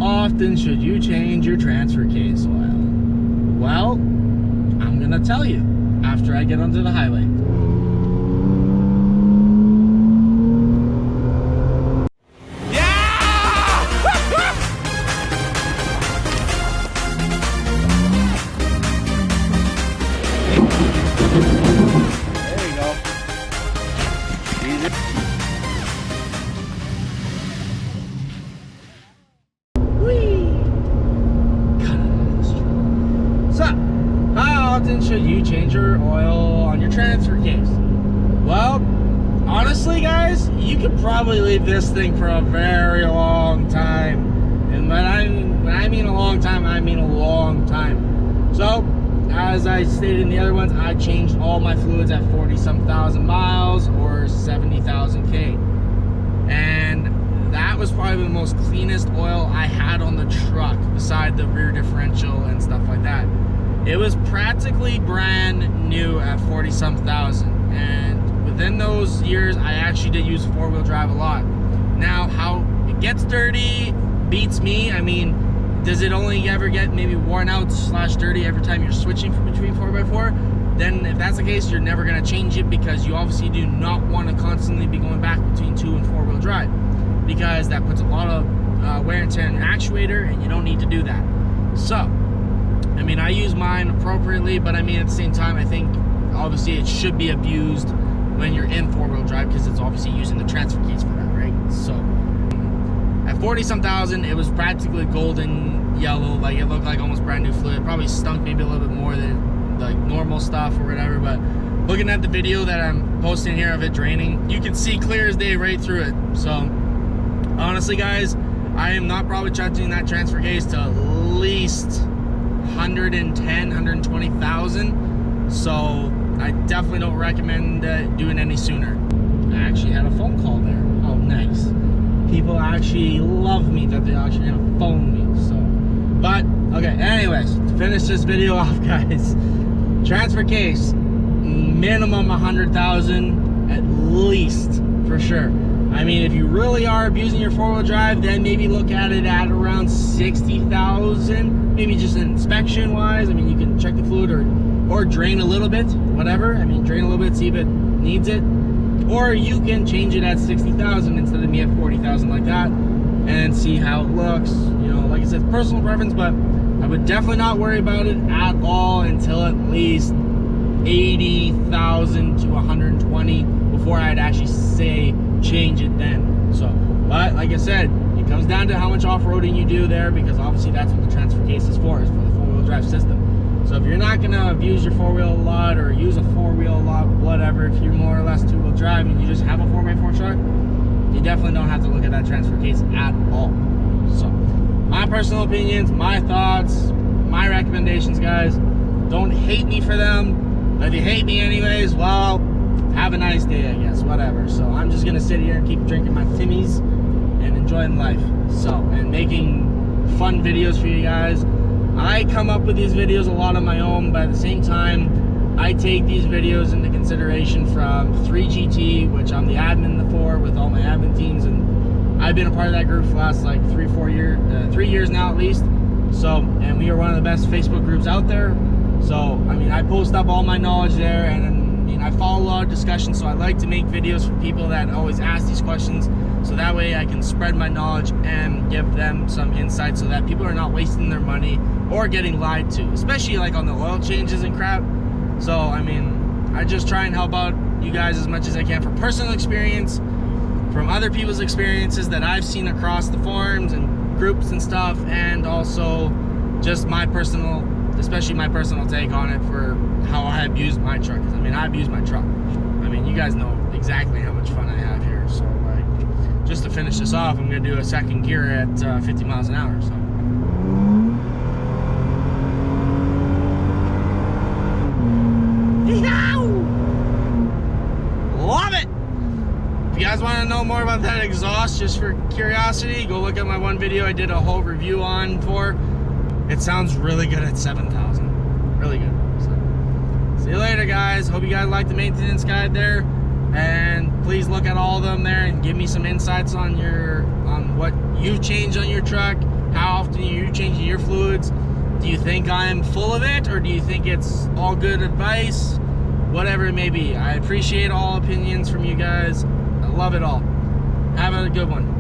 often should you change your transfer case oil? Well, I'm gonna tell you after I get onto the highway. There you go. Easy. So, how often should you change your oil on your transfer case? Well, honestly guys, you could probably leave this thing for a very long time. And when I mean a long time, I mean a long time. So, as I stated in the other ones, I changed all my fluids at 40-some thousand miles or 70,000 K. And that was probably the most cleanest oil I had on the truck, beside the rear differential and stuff like that. It was practically brand new at 40-some thousand. And within those years, I actually did use four-wheel drive a lot. Now, how it gets dirty beats me. I mean, does it only ever get maybe worn out / dirty every time you're switching from between 4x4? Then if that's the case, you're never going to change it, because you obviously do not want to constantly be going back between 2 and 4-wheel drive, because that puts a lot of wear and tear on your actuator, and you don't need to do that. So, I mean, I use mine appropriately, but I mean, at the same time, I think obviously it should be abused when you're in 4-wheel drive, because it's obviously using the transfer case for that, right? So, at 40-some thousand, it was practically golden yellow, like it looked like almost brand new fluid. It probably stunk maybe a little bit more than like normal stuff or whatever, but looking at the video that I'm posting here of it draining, you can see clear as day right through it. So honestly guys, I am not probably charging that transfer case to at least 110, 120,000. So I definitely don't recommend doing any sooner. I actually had a phone call there. Oh, nice. People actually love me that they're actually gonna phone me. So, but okay, anyways, to finish this video off guys, transfer case minimum 100,000 at least, for sure. I mean, if you really are abusing your 4-wheel drive, then maybe look at it at around 60,000, maybe just inspection wise. I mean, you can check the fluid or drain a little bit, whatever. I mean, drain a little bit, see if it needs it. Or you can change it at 60,000 instead of me at 40,000 like that, and see how it looks. You know, like I said, personal preference, but I would definitely not worry about it at all until at least 80,000 to 120 before I'd actually say change it then. So, but like I said, it comes down to how much off-roading you do there, because obviously that's what the transfer case is for the 4-wheel drive system. So if you're not gonna abuse your 4-wheel a lot or use a 4-wheel a lot, whatever, if you're more or less 2-wheel drive and you just have a 4x4 truck, you definitely don't have to look at that transfer case at all. So, my personal opinions, my thoughts, my recommendations, guys. Don't hate me for them. But if you hate me anyways, well, have a nice day, I guess, whatever. So I'm just gonna sit here and keep drinking my Timmies and enjoying life. So, and making fun videos for you guys. I come up with these videos a lot on my own, but at the same time, I take these videos into consideration from 3GT, which I'm the admin for with all my admin teams, and I've been a part of that group for the last like 3 years now at least. So, and we are one of the best Facebook groups out there. So, I mean, I post up all my knowledge there, and I mean, I follow a lot of discussions, so I like to make videos for people that always ask these questions, so that way I can spread my knowledge and give them some insight, so that people are not wasting their money or getting lied to, especially like on the oil changes and crap. So, I mean, I just try and help out you guys as much as I can from personal experience, from other people's experiences that I've seen across the forums and groups and stuff, and also just my personal, especially my personal take on it for how I abuse my truck. Because I mean, I abuse my truck. I mean, you guys know exactly how much fun I have here. So, like, just to finish this off, I'm gonna do a second gear at 50 miles an hour. So. Love it! If you guys want to know more about that exhaust, just for curiosity, go look at my one video I did a whole review on for. It sounds really good at 7,000. Really good. So, see you later, guys. Hope you guys liked the maintenance guide there. And please look at all of them there and give me some insights on what you've changed on your truck. How often are you changing your fluids? Do you think I'm full of it, or do you think it's all good advice? Whatever it may be. I appreciate all opinions from you guys. I love it all. Have a good one.